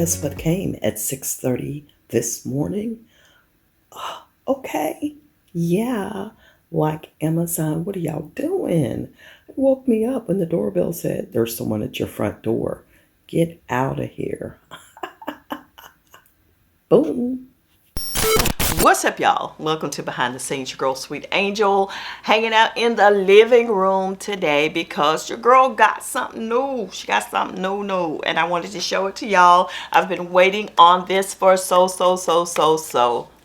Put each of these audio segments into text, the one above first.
guess what came at 6:30 this morning? Okay. Yeah. Like Amazon, what are y'all doing? It woke me up when the doorbell said there's someone at your front door. Get out of here. Boom. What's up, y'all? Welcome to Behind the Scenes. Your girl, Sweet Angel, hanging out in the living room today because your girl got something new. She got something new, and I wanted to show it to y'all. I've been waiting on this for so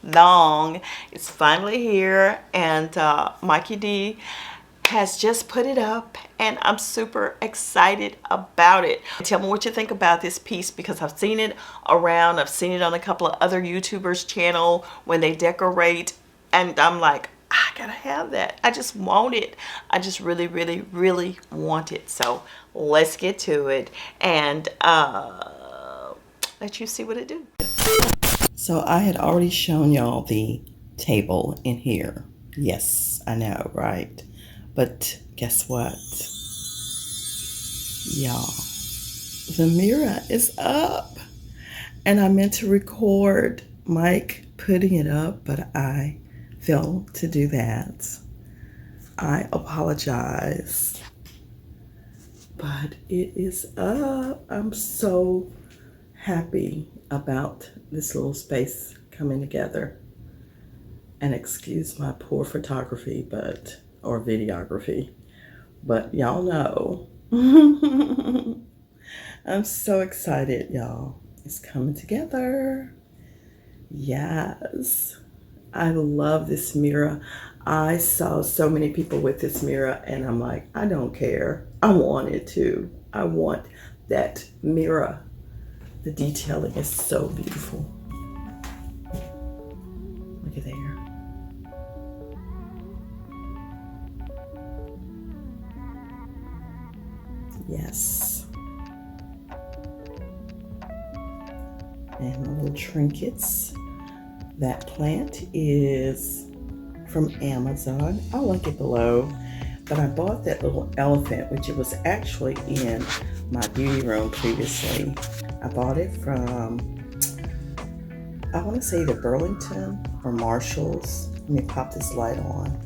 long. It's finally here, and Mikey D has just put it up, and I'm super excited about it. Tell me what you think about this piece, because I've seen it around. I've seen it on a couple of other YouTubers' channel when they decorate, and I'm like, I gotta have that. I just want it. I just really want it. So let's get to it and let you see what it do. So I had already shown y'all the table in here. Yes, I know, right? But guess what? Y'all, the mirror is up. And I meant to record Mike putting it up, but I failed to do that. I apologize. But it is up. I'm so happy about this little space coming together. And excuse my poor photography, or videography, but y'all know. I'm so excited, y'all. It's coming together. Yes. I love this mirror. I saw so many people with this mirror, and I'm like, I don't care. I want it too. I want that mirror. The detailing is so beautiful. Look at there. Yes. And little trinkets. That plant is from Amazon. I'll link it below. But I bought that little elephant, which it was actually in my beauty room previously. I bought it from, I want to say either Burlington or Marshall's. Let me pop this light on.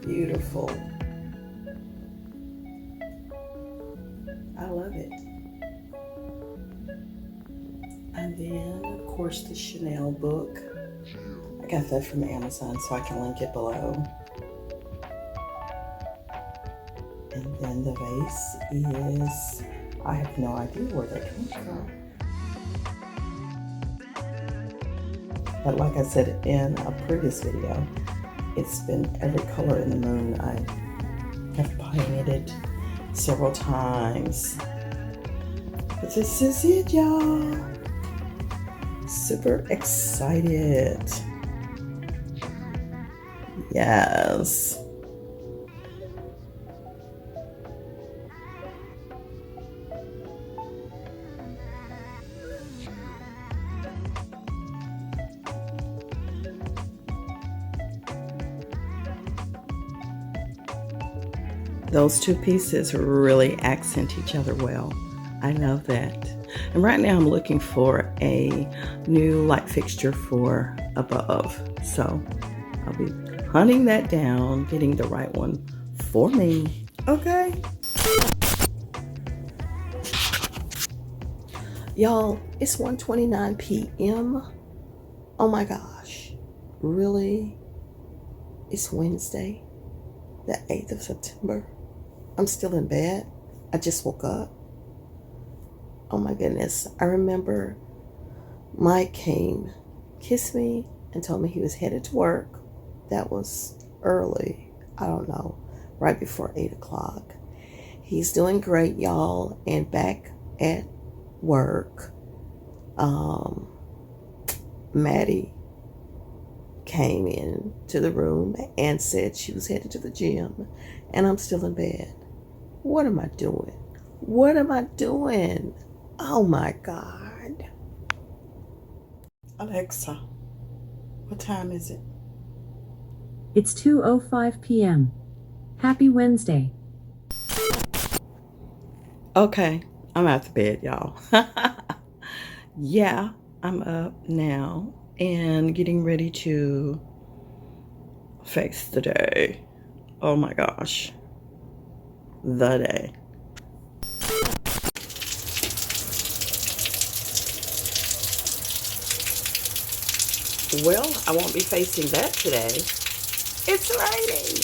Beautiful. I love it. And then, of course, the SNAIL book. I got that from Amazon, so I can link it below. And then the vase is, I have no idea where that came from. But like I said in a previous video, it's been every color in the moon. I have painted it several times. But this is it, y'all. Super excited. Yes. Those two pieces really accent each other well. I love that. And right now I'm looking for a new light fixture for above. So I'll be hunting that down, getting the right one for me. Okay. Y'all, it's 1:29 p.m. Oh my gosh. Really? It's Wednesday, the 8th of September. I'm still in bed. I just woke up. Oh my goodness. I remember Mike came, kissed me, and told me he was headed to work. That was early. I don't know. Right before 8 o'clock. He's doing great, y'all. And back at work, Maddie came in to the room and said she was headed to the gym. And I'm still in bed. What am I doing? What am I doing? Oh my God. Alexa, what time is it? It's 2:05 p.m. Happy Wednesday. Okay, I'm out the bed, y'all. Yeah, I'm up now and getting ready to face the day. Oh my gosh, the day. Well, I won't be facing that today. It's raining.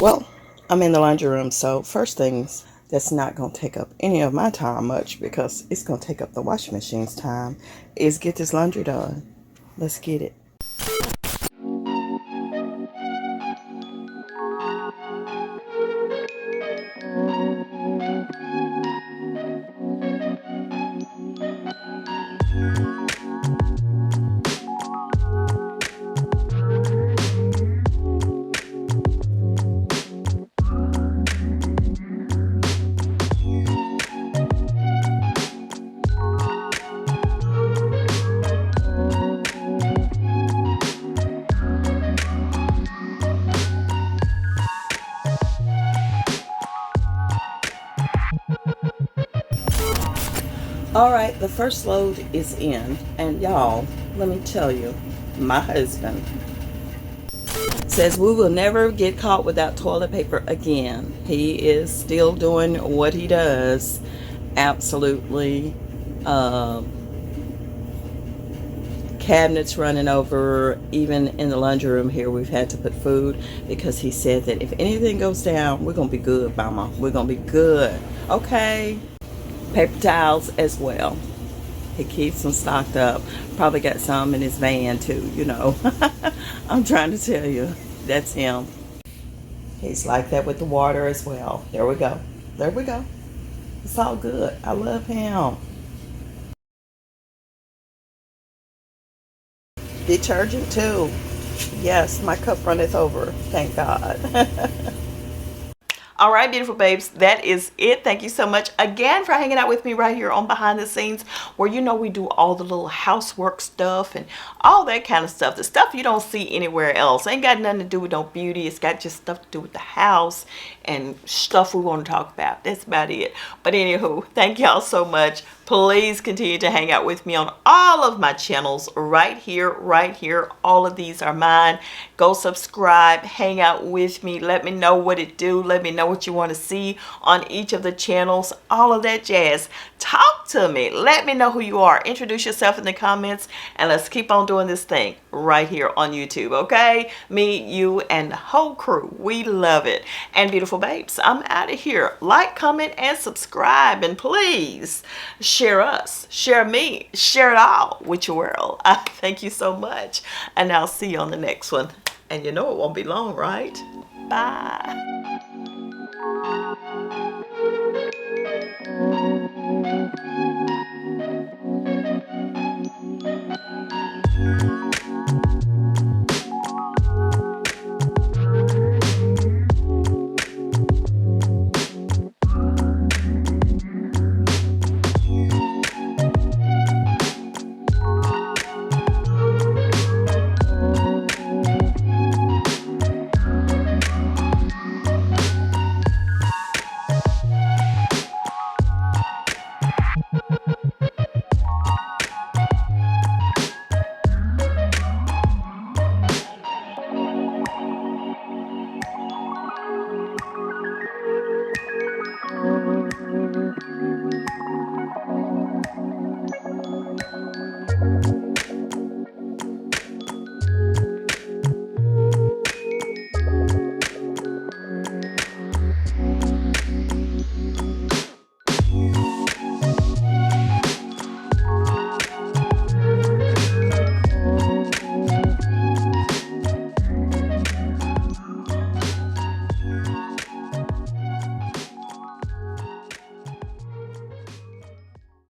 Well, I'm in the laundry room, so first things that's not going to take up any of my time much because it's going to take up the washing machine's time is get this laundry done. Let's get it. All right, the first load is in, and y'all, let me tell you, my husband says we will never get caught without toilet paper again. He is still doing what he does. Absolutely. Cabinets running over. Even in the laundry room here, we've had to put food because he said that if anything goes down, we're going to be good, Mama. We're going to be good. Okay. Paper towels as well. He keeps them stocked up. Probably got some in his van too, you know. I'm trying to tell you, that's him. He's like that with the water as well. There we go. There we go. It's all good. I love him. Detergent too. Yes, my cup runneth over. Thank God. All right, beautiful babes, that is it. Thank you so much again for hanging out with me right here on Behind the Scenes, where you know we do all the little housework stuff and all that kind of stuff. The stuff you don't see anywhere else. Ain't got nothing to do with no beauty. It's got just stuff to do with the house and stuff we want to talk about. That's about it. But anywho, thank y'all so much. Please continue to hang out with me on all of my channels right here, right here. All of these are mine. Go subscribe, hang out with me. Let me know what it do. Let me know what you want to see on each of the channels. All of that jazz. Talk to me. Let me know who you are. Introduce yourself in the comments, and let's keep on doing this thing right here on YouTube, okay? Me, you, and the whole crew. We love it. And beautiful babes, I'm out of here. Like, comment, and subscribe, and please share us, share me, share it all with your world. I thank you so much, and I'll see you on the next one. And you know it won't be long, right? Bye.